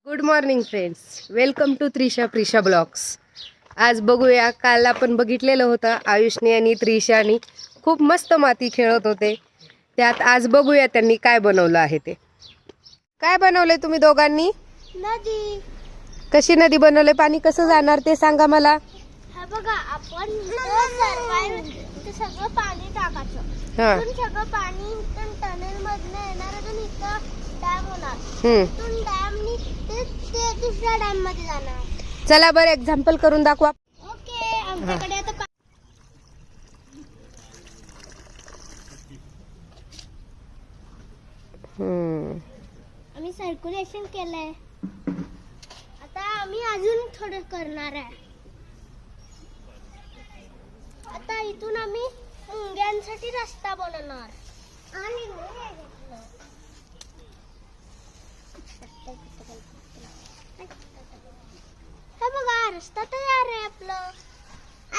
Good morning friends, welcome to Trisha Prisha vlogs. आज बघूया, काल आपण बघितलेलं होतं आयुषने आणि त्रिशाने खूप मस्त माती खेळत होते. त्यात आज बघूया त्यांनी काय बनवलं आहे. ते काय बनवलंय तुम्ही दोघांनी? नदी. कशी नदी बनवले? पाणी कसं जाणार ते सांगा मला. हा बघा, आपण ते सगळं पाणी टाकायचं. हा. इथून सगळं पाणी इथून टनेल मधनं येणार आणि इथं डॅम होणार. हम्म. इथून डॅमनी ते दुसऱ्या डॅम मध्ये जाणार. चला बरं, एक्झाम्पल करून दाखवा. ओके, आमच्याकडे आता आम्ही सर्क्युलेशन केलंय. आता आम्ही अजून थोडं करणार आहे. आता इथून आम्ही मुंग्यांसाठी रस्ता बनवणार. आणि हे बघा, रस्ता तयार आहे आपलं.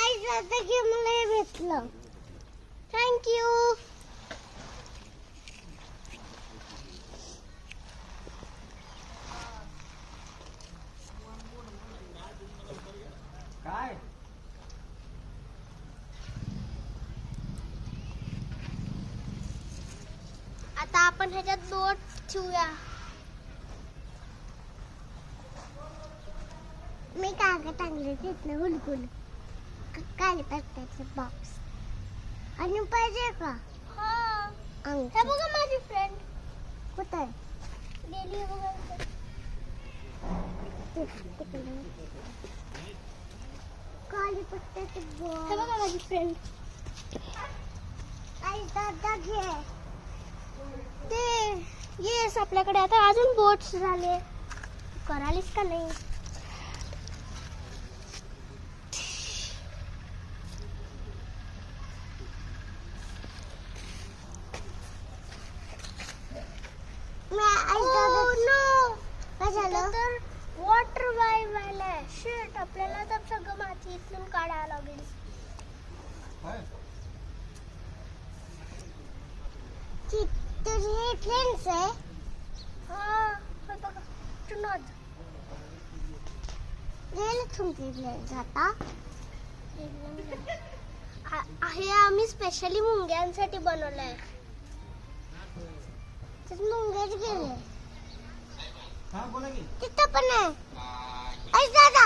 आईचं की मला हे भेटलं. थँक्यू. आता आपण ह्याच्यात बोट ठेवूया. मी कागद टाकले तिथलं हुलकून काय त्याचे बॉक्स. आणि पाहिजे का? हे बघा, माझी फ्रेंड कुठे गेली बघा. काली पत्त्याचे बॉक्स. हे बघा माझी फ्रेंड. आई दादा घे ते. येस, आपल्याकडे आता अजून बोट्स झाले. करालीस का नाही? तर वॉटर वायवायला शिट. आपल्याला तर सगळं माती इथून काढायला लागेल. तुझे फ्रेंड्स आहे? हा, बघा चुनाद गेले तुमचे फ्रेंड्स. आता हे आम्ही स्पेशली मुंग्यांसाठी बनवलंय. मुंग्याच गेले तिथं पण आहे. आई दादा,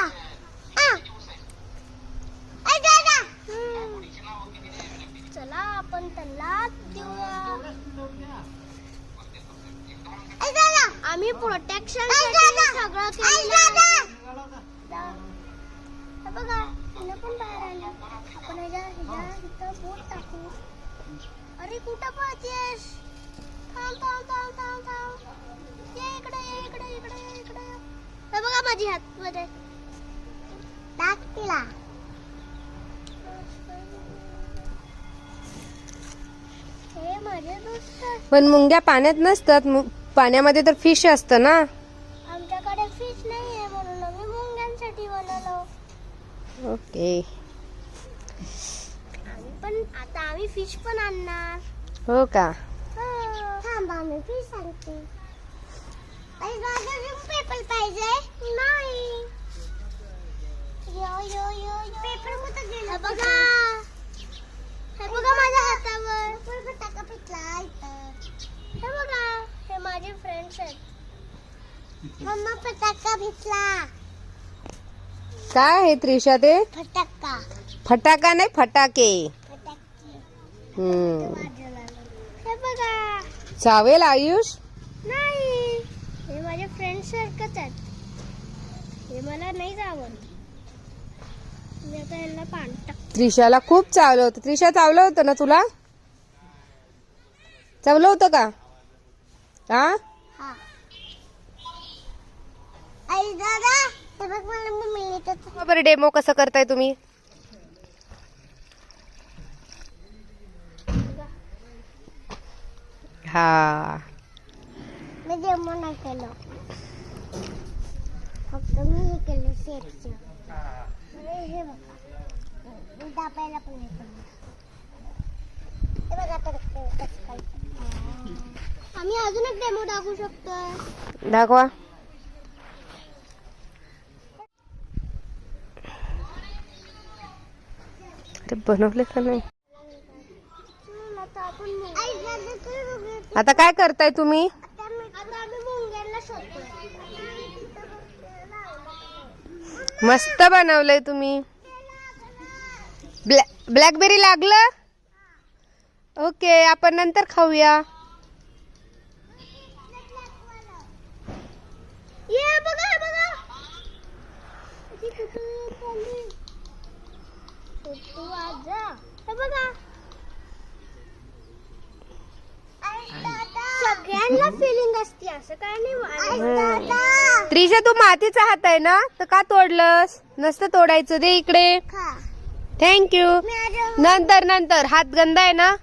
आई दादा, चला आपण त्यांना देऊया. आई दादा, आम्ही प्रोटेक्शन सगळं केलं. बघा, हिला पण बाहेर आलं. आपण इथं बोट टाकू. अरे कुठं पळतेस? थांब थांब थांब थांब थांब. ये इकडे, ये इकडे, इकडे, इकडे. हे बघा माझी हात मध्ये टाक तिला. हे माझे दोस्त. पण मुंग्या पाण्यात नसतात, पाण्यामध्ये तर फिश असतं ना. आमच्याकडे फिश नाही आहे म्हणून आम्ही मुंग्यांसाठी बनवलं. ओके. पण आता आम्ही फिश पण आणणार. हो का? थांब, आम्ही फिश आणते. पेपर पाहिजे? नाही. पेपर कुठं गेला? हे बघा, हे बघा माझ्या हातावर फटाका पिटला. हे बघा, हे माझे फ्रेंड्स आहेत. मम्मा फटाका भेटला. काय आहे त्रिशा ते? फटाका. फटाका नाही, फटाके. हे बघा. चावेल आयुष? नाही, हे माझ्या फ्रेंड्स सारखंच आहेत. हे मला नाही आवडत. मी आता यांना पाणी टाक. त्रिशाला खूप चावलं होतं. त्रिशा, चावलं होतं ना तुला? चावलं होतं का? हा. आई दादा, हे बघ मला मम्मी येतात. बरं, डेमो कसं करताय तुम्ही? हा, मी डेमो नाही केलं, फक्त मी हे केलं शेपचं. हे बघा, मी दाबायला पण नाही केलं. हे बघा तर कसं काय. आम्ही अजून एक डेमो दाखवू शकतो. दाखवा. अरे बनवले का नाही? आता आपण आता काय करताय तुम्ही? आम्ही मुंग्यांना शोधतोय. मस्त बनवलंय तुम्ही. ब्लॅकबेरी लागलं? ओके, आपण नंतर खाऊया. ये बघा हे बघा. ती कुठे चालली? तू आजा. हे बघा. सगळ्यांना फिलिंग असते असं काय नाही. त्रिशा, तू मातीचा हात आहे ना, तर का तोडलंस? नसतं तोडायचं. दे इकडे. थँक्यू. नंतर नंतर हात गंदा आहे ना.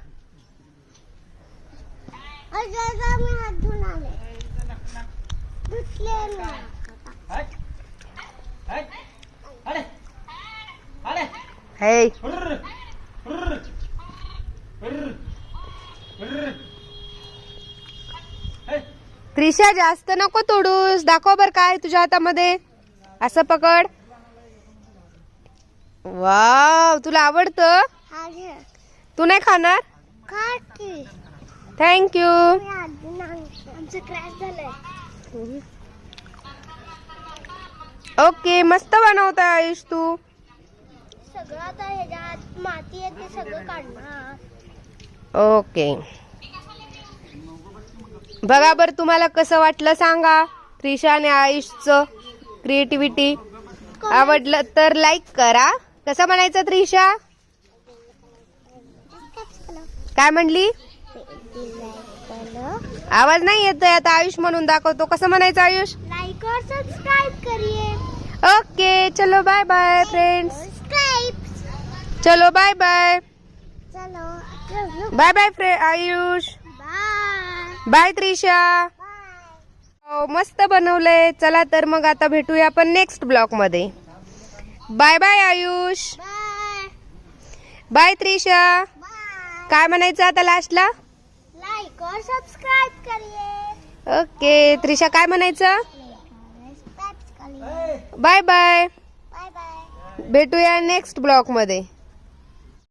मी हात धुवून आले. धुतले मी. हे त्रिशा, जास्त नको तोडूस. दाखव बर काय तुझ्या हातामध्ये. असं पकड. वाव, तुला आवडतं? हा घे. तू नाही खाणार? खा की. थँक्यू. मी अजून आमचं क्रॅश झालंय. ओके, मस्त बनवता आयुष तू. सगळं आता ह्याच्यात माती आहे ते सगळं काढणार. ओके, बघा बरं तुम्हाला कसं वाटलं सांगा. त्रिशा आणि आयुषचं क्रिएटिव्हिटी आवडलं तर लाईक करा. कसं म्हणायचं त्रिशा? काय म्हणली? आवाज नाही येतोय. आता आयुष म्हणून दाखवतो. कसं म्हणायचं आयुष? लाईक और सब्सक्राइब करिए. ओके, चलो बाय बाय फ्रेंड्स. सब्सक्राइब. चलो बाय बाय. चलो bye bye Ayush. Bye bye Trisha. Bye. मस्त बनवलंय. चला तर मग आता भेटूया आपण नेक्स्ट ब्लॉग मध्ये. Bye bye Ayush. Bye bye Trisha. Bye. काय म्हणायचं आता लास्टला? लाईक और सब्सक्राइब करिए. ओके, त्रिशा काय म्हणायचं? सब्सक्राइब करिए. Bye bye. Bye bye. भेटूया नेक्स्ट ब्लॉग मध्ये.